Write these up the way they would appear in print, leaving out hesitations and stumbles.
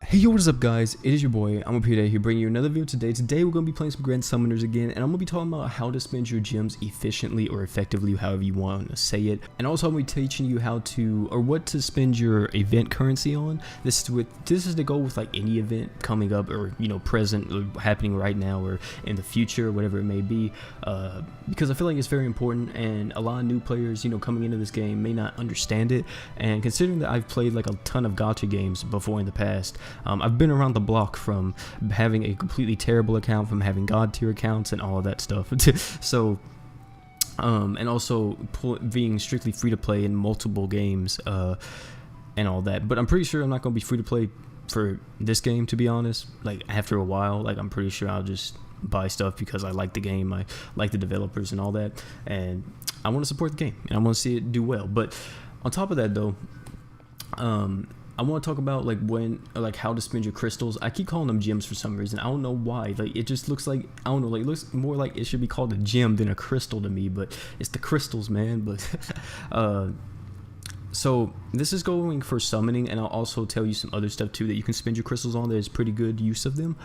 Hey yo, what is up guys? It is your boy, I'm Peter here bringing you another video today. Today we're going to be playing some Grand Summoners again, and I'm going to be talking about how to spend your gems efficiently or effectively, however you want to say it. And also I'm going to be teaching you how to, or what to spend your event currency on. This is the goal with like any event coming up, or present, or happening right now, or in the future, whatever it may be. Because I feel like it's very important, and a lot of new players, coming into this game may not understand it. And considering that I've played like a ton of gacha games before in the past, I've been around the block from having a completely terrible account, from having god tier accounts and all of that stuff. So and also being strictly free to play in multiple games and all that. But I'm pretty sure I'm not going to be free to play for this game, to be honest. Like after a while, like I'm pretty sure I'll just buy stuff because I like the game, I like the developers and all that, and I want to support the game and I want to see it do well. But on top of that though, I want to talk about like how to spend your crystals. I keep calling them gems for some reason. I don't know why. Like it just looks like, I don't know, like it looks more like it should be called a gem than a crystal to me, but it's the crystals, man. But so this is going for summoning, and I'll also tell you some other stuff too that you can spend your crystals on. There's pretty good use of them.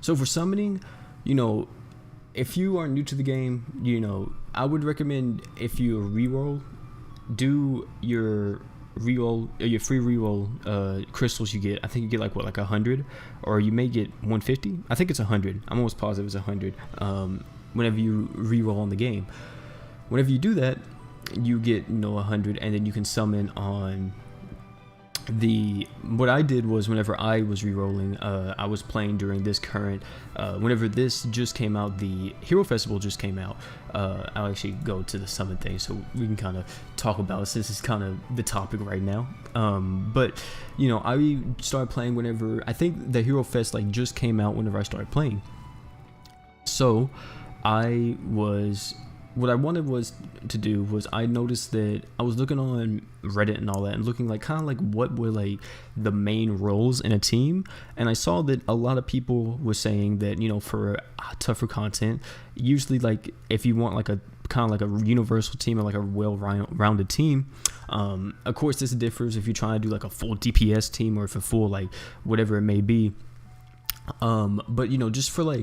So for summoning, if you are new to the game, I would recommend, if you reroll, do your reroll, your free reroll crystals you get. I think you get like 100, or you may get 150. I think it's 100. I'm almost positive it's 100. Whenever you reroll on the game, whenever you do that, you get 100, and then you can summon on what I did was, whenever I was re-rolling, I was playing during this current, whenever this just came out, the Hero Festival just came out. I'll actually go to the summon thing so we can kind of talk about it, since it's kind of the topic right now. But I started playing whenever, I think the Hero Fest just came out whenever I started playing. So what I wanted to do was, I noticed that I was looking on Reddit and all that, and looking what were the main roles in a team, and I saw that a lot of people were saying that for tougher content, usually if you want a kind of a universal team, or a well-rounded team, of course this differs if you're trying to do a full DPS team, or if a full whatever it may be, but just for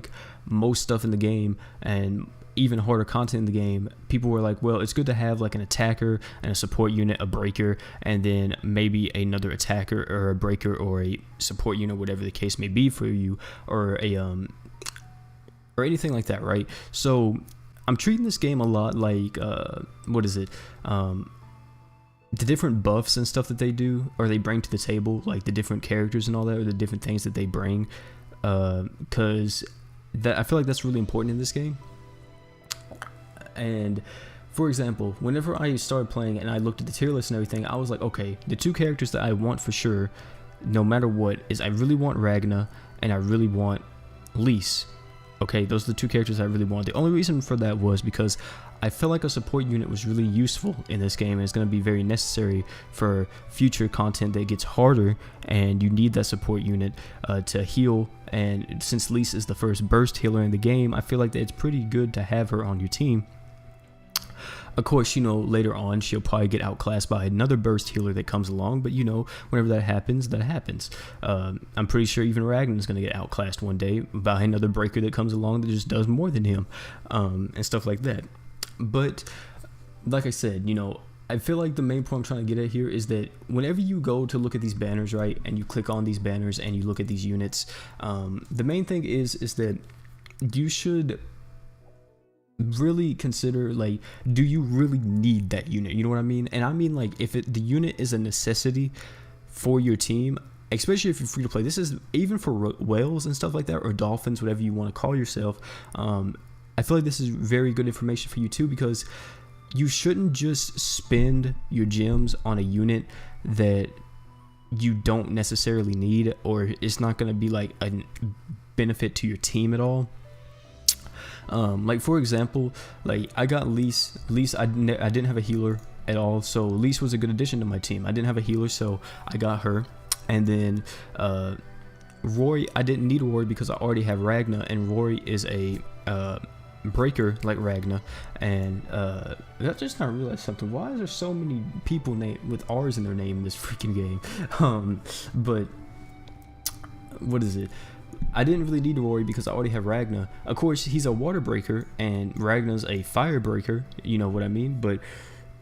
most stuff in the game, and even harder content in the game, people were like, well, it's good to have an attacker and a support unit, a breaker, and then maybe another attacker or a breaker or a support unit, whatever the case may be for you, or a or anything like that, right? So I'm treating this game a lot like the different buffs and stuff that they do, or they bring to the table, like the different characters and all that, or the different things that they bring, because I feel like that's really important in this game. And for example, whenever I started playing and I looked at the tier list and everything, I was like, okay, the two characters that I want for sure, no matter what, is I really want Ragna and I really want Lise. Okay, those are the two characters I really want. The only reason for that was because I felt like a support unit was really useful in this game, and it's going to be very necessary for future content that gets harder, and you need that support unit to heal. And since Lise is the first burst healer in the game, I feel like that it's pretty good to have her on your team. Of course, later on she'll probably get outclassed by another burst healer that comes along, but whenever that happens, that happens. I'm pretty sure even Ragnar is going to get outclassed one day by another breaker that comes along that just does more than him, and stuff like that. But like I said, I feel like the main point I'm trying to get at here is that whenever you go to look at these banners, right, and you click on these banners and you look at these units, the main thing is that you should really consider, do you really need that unit? You know what I mean? And I mean, if the unit is a necessity for your team, especially if you're free to play. This is even for whales and stuff like that, or dolphins, whatever you want to call yourself. I feel like this is very good information for you too, because you shouldn't just spend your gems on a unit that you don't necessarily need, or it's not going to be a benefit to your team at all. For example, I got Lise. I didn't have a healer at all, so Lise was a good addition to my team. I didn't have a healer, so I got her. And then Rory, I didn't need Rory because I already have Ragna, and Rory is a breaker like Ragna. And I just not realized something. Why is there so many people with R's in their name in this freaking game? But what is it? I didn't really need Rory because I already have Ragna. Of course, he's a water breaker and Ragna's a fire breaker. You know what I mean? But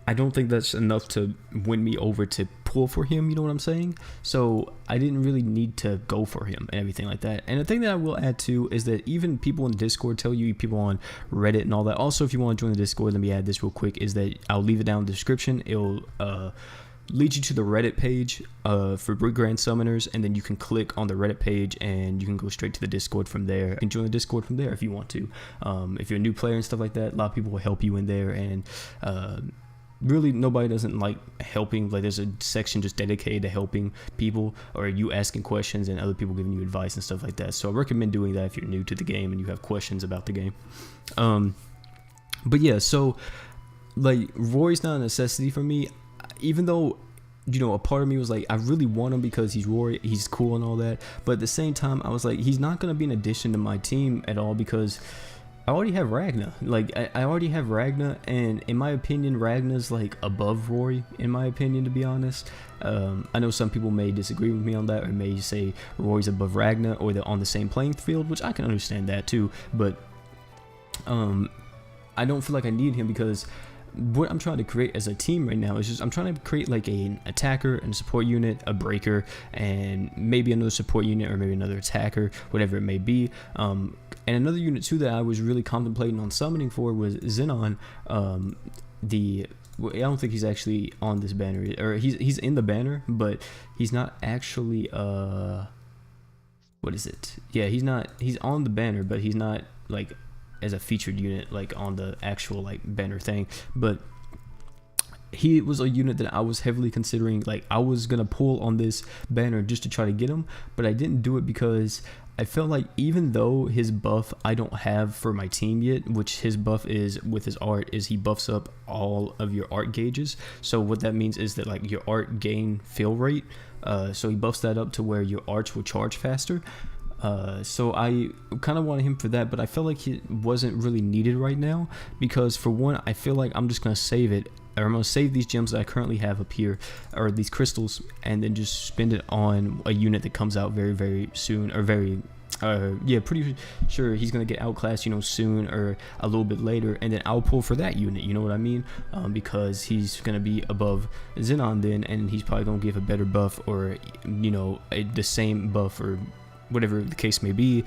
I don't think that's enough to win me over to pull for him. You know what I'm saying? So I didn't really need to go for him and everything like that. And the thing that I will add too is that even people in Discord tell you, people on Reddit and all that. Also, if you want to join the Discord, let me add this real quick, is that I'll leave it down in the description. It'll lead you to the Reddit page for Grand Summoners, and then you can click on the Reddit page and you can go straight to the Discord from there. You can join the Discord from there if you want to. If you're a new player and stuff like that, a lot of people will help you in there, and really nobody doesn't like helping. Like, there's a section just dedicated to helping people, or you asking questions and other people giving you advice and stuff like that. So I recommend doing that if you're new to the game and you have questions about the game. But yeah, so like Rory's not a necessity for me, even though, you know, a part of me was like, I really want him because he's Rory, he's cool and all that. But at the same time, I was like, he's not going to be an addition to my team at all because I already have Ragna. Like, I already have Ragna, and in my opinion, Ragna's like above Rory, in my opinion, to be honest. I know some people may disagree with me on that, or may say Rory's above Ragna, or they're on the same playing field, which I can understand that too. But I don't feel like I need him because what I'm trying to create as a team right now is just, I'm trying to create like an attacker and a support unit, a breaker, and maybe another support unit, or maybe another attacker, whatever it may be. And another unit too that I was really contemplating on summoning for was Xenon. I don't think he's actually on this banner, or he's in the banner, but he's not actually what is it? Yeah, he's on the banner, but he's not like as a featured unit like on the actual like banner thing. But he was a unit that I was heavily considering. Like, I was gonna pull on this banner just to try to get him, but I didn't do it because I felt like even though his buff I don't have for my team yet, which his buff is with his art is he buffs up all of your art gauges. So what that means is that like your art gain fill rate, so he buffs that up to where your arts will charge faster. So I kind of wanted him for that, but I felt like it wasn't really needed right now because, for one, I feel like I'm just going to save it, or I'm going to save these gems that I currently have up here, or these crystals, and then just spend it on a unit that comes out very, very soon, or yeah, pretty sure he's going to get outclassed, you know, soon or a little bit later, and then I'll pull for that unit, you know what I mean? Because he's going to be above Xenon then, and he's probably going to give a better buff, or, you know, the same buff, or whatever the case may be,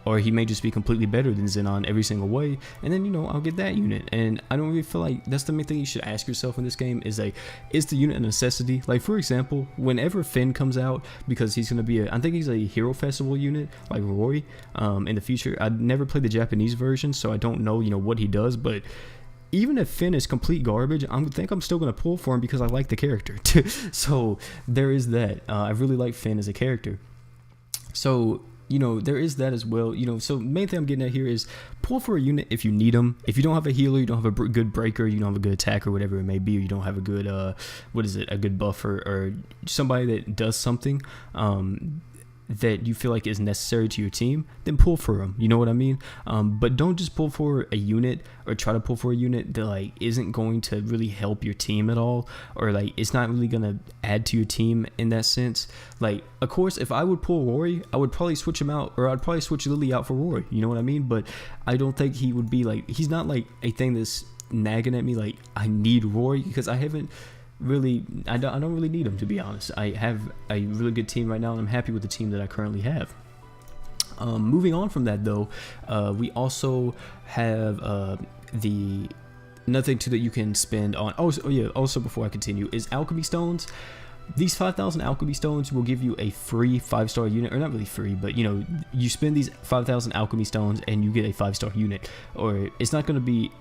or he may just be completely better than Xenon every single way, and then, you know, I'll get that unit. And I don't really feel like that's the main thing you should ask yourself in this game, is like, is the unit a necessity? Like, for example, whenever Finn comes out, because he's going to be I think he's a Hero Festival unit like Rory in the future. I never played the Japanese version, so I don't know, you know, what he does, but even if Finn is complete garbage, I think I'm still going to pull for him because I like the character. So there is that. I really like Finn as a character. So, you know, there is that as well, you know. So main thing I'm getting at here is pull for a unit if you need them. If you don't have a healer, you don't have a good breaker, you don't have a good attacker, whatever it may be, or you don't have a good, a good buffer, or somebody that does something that you feel like is necessary to your team, then pull for them, you know what I mean? But don't just pull for a unit, or try to pull for a unit that like isn't going to really help your team at all, or like it's not really gonna add to your team in that sense. Like, of course, if I would pull Rory, I would probably switch him out, or I'd probably switch Lily out for Rory, you know what I mean? But I don't think he would be like, he's not like a thing that's nagging at me like I need Rory, because I don't really need him, to be honest. I have a really good team right now, and I'm happy with the team that I currently have. Moving on from that though, we also have another thing too that you can spend on. Also before I continue, is Alchemy Stones. These 5,000 Alchemy Stones will give you a free 5-star unit, or not really free, but you know, you spend these 5,000 Alchemy Stones and you get a 5-star unit. Or it's not going to be,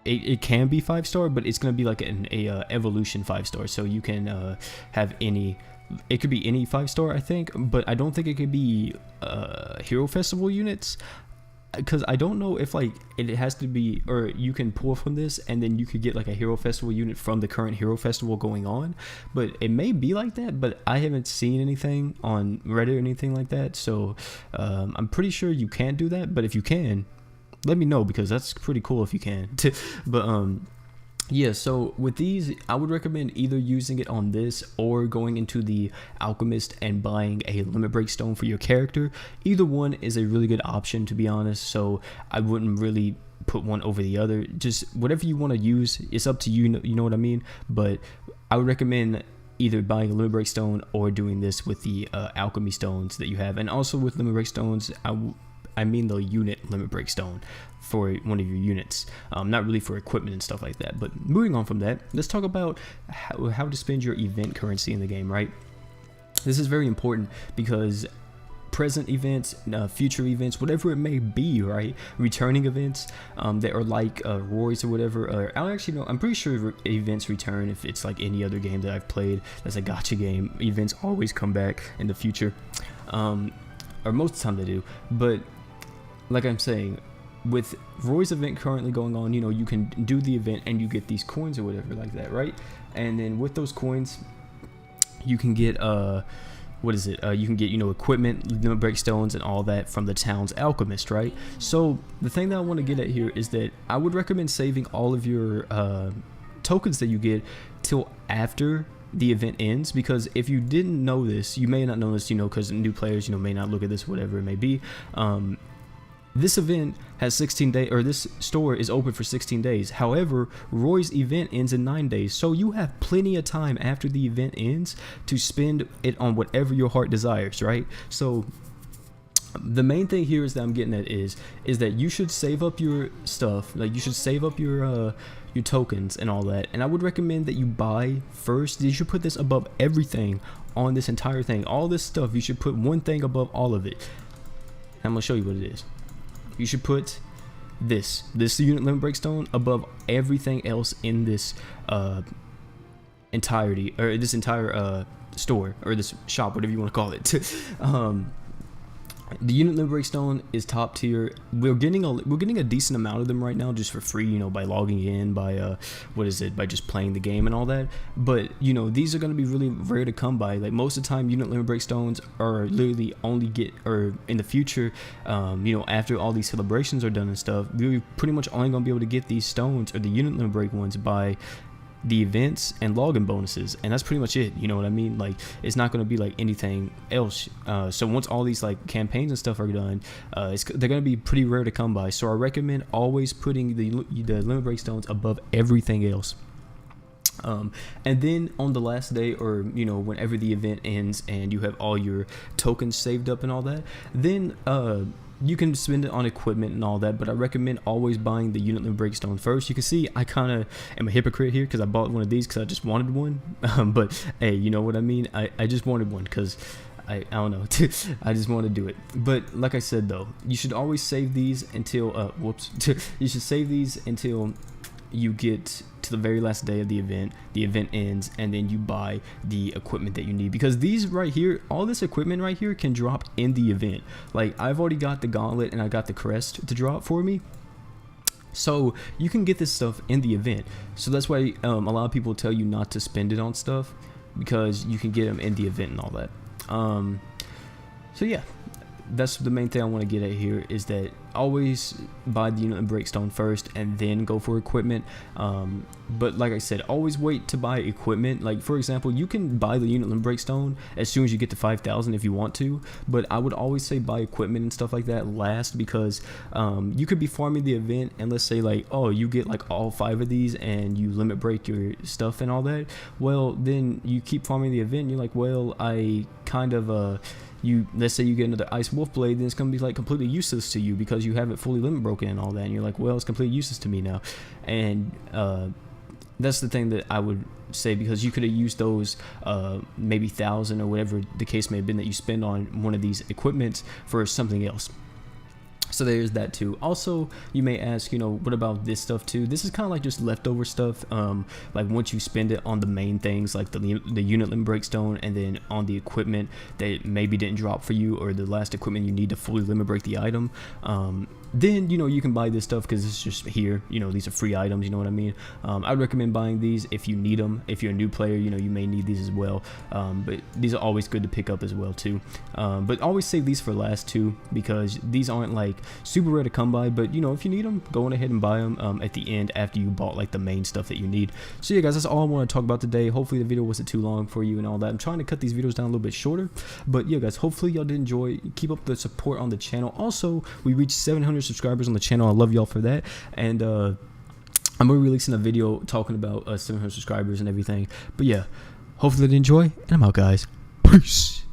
it can be 5-star, but it's going to be like an evolution 5-star. So you can have any, it could be any 5-star, I think, but I don't think it could be Hero Festival units, because I don't know if like it has to be, or you can pull from this and then you could get like a Hero Festival unit from the current Hero Festival going on. But it may be like that, but I haven't seen anything on Reddit or anything like that. So I'm pretty sure you can't do that, but if you can, let me know, because that's pretty cool if you can. But Yeah, so with these, I would recommend either using it on this or going into the Alchemist and buying a limit break stone for your character. Either one is a really good option, to be honest, so I wouldn't really put one over the other. Just whatever you want to use, it's up to you, you know what I mean? But I would recommend either buying a limit break stone or doing this with the alchemy stones that you have. And also with limit break stones, I mean the unit limit break stone for one of your units, not really for equipment and stuff like that. But moving on from that, let's talk about how to spend your event currency in the game, right? This is very important because present events, future events, whatever it may be, right? Returning events that are like Roy's or whatever. I actually know, I'm pretty sure events return if it's like any other game that I've played that's a gacha game. Events always come back in the future, or most of the time they do. But like I'm saying, with Roy's event currently going on, you know, you can do the event and you get these coins or whatever like that, right? And then with those coins, you can get what is it? You can get, you know, equipment, limit break stones, and all that from the town's alchemist, right? So the thing that I want to get at here is that I would recommend saving all of your tokens that you get till after the event ends, because if you didn't know this, you may not know this, you know, because new players, you know, may not look at this, whatever it may be. This event has 16 days, or this store is open for 16 days. However, Roy's event ends in 9 days. So you have plenty of time after the event ends to spend it on whatever your heart desires, right? So the main thing here is that I'm getting at is that you should save up your stuff. Like, you should save up your tokens and all that. And I would recommend that you buy first. You should put this above everything on this entire thing. All this stuff, you should put one thing above all of it. I'm going to show you what it is. You should put this unit limit break stone above everything else in this entirety, or this entire store, or this shop, whatever you want to call it. The unit limit break stone is top tier. We're getting a decent amount of them right now, just for free, you know, by logging in, by by just playing the game and all that. But you know, these are going to be really rare to come by. Like, most of the time, unit limit break stones are literally only in the future, you know, after all these celebrations are done and stuff, we're pretty much only going to be able to get these stones, or the unit limit break ones, by the events and login bonuses, and that's pretty much it, you know what I mean? Like, it's not going to be like anything else. So once all these like campaigns and stuff are done, they're going to be pretty rare to come by. So I recommend always putting the limit break stones above everything else. And then on the last day, or you know, whenever the event ends and you have all your tokens saved up and all that, then you can spend it on equipment and all that, but I recommend always buying the unit limit break stone first. You can see I kind of am a hypocrite here because I bought one of these because I just wanted one. But hey, you know what I mean? I just wanted one because I don't know. I just want to do it. But like I said though, you should always save these until you should save these until you get to the very last day of the event ends, and then you buy the equipment that you need, because these right here, all this equipment right here can drop in the event. Like, I've already got the gauntlet and I got the crest to drop for me, so you can get this stuff in the event. So that's why a lot of people tell you not to spend it on stuff, because you can get them in the event and all that. So yeah, that's the main thing I want to get at here, is that always buy the unit and break stone first and then go for equipment. But like I said, always wait to buy equipment. Like, for example, you can buy the unit and break stone as soon as you get to 5,000 if you want to, but I would always say buy equipment and stuff like that last, because you could be farming the event, and let's say like, oh, you get like all 5 of these and you limit break your stuff and all that. Well, then you keep farming the event and you're like, well, I kind of let's say you get another ice wolf blade, then it's going to be like completely useless to you because you have it fully limit broken and all that, and you're like, well, it's completely useless to me now. And that's the thing that I would say, because you could have used those maybe 1,000 or whatever the case may have been that you spend on one of these equipments for something else. So there's that too. Also, you may ask, you know, what about this stuff too? This is kind of like just leftover stuff. Like, once you spend it on the main things, like the unit limit break stone, and then on the equipment that maybe didn't drop for you, or the last equipment you need to fully limit break the item, then, you know, you can buy this stuff because it's just here. You know, these are free items, you know what I mean? I'd recommend buying these if you need them. If you're a new player, you know, you may need these as well. But these are always good to pick up as well too. But always save these for last too, because these aren't like super rare to come by, but you know, if you need them, go on ahead and buy them at the end after you bought like the main stuff that you need. So yeah guys, that's all I want to talk about today. Hopefully the video wasn't too long for you and all that. I'm trying to cut these videos down a little bit shorter, but yeah guys, hopefully y'all did enjoy. Keep up the support on the channel. Also, we reached 700 subscribers on the channel. I love y'all for that. And I'm gonna be releasing a video talking about 700 subscribers and everything. But yeah, hopefully they enjoy, and I'm out guys. Peace.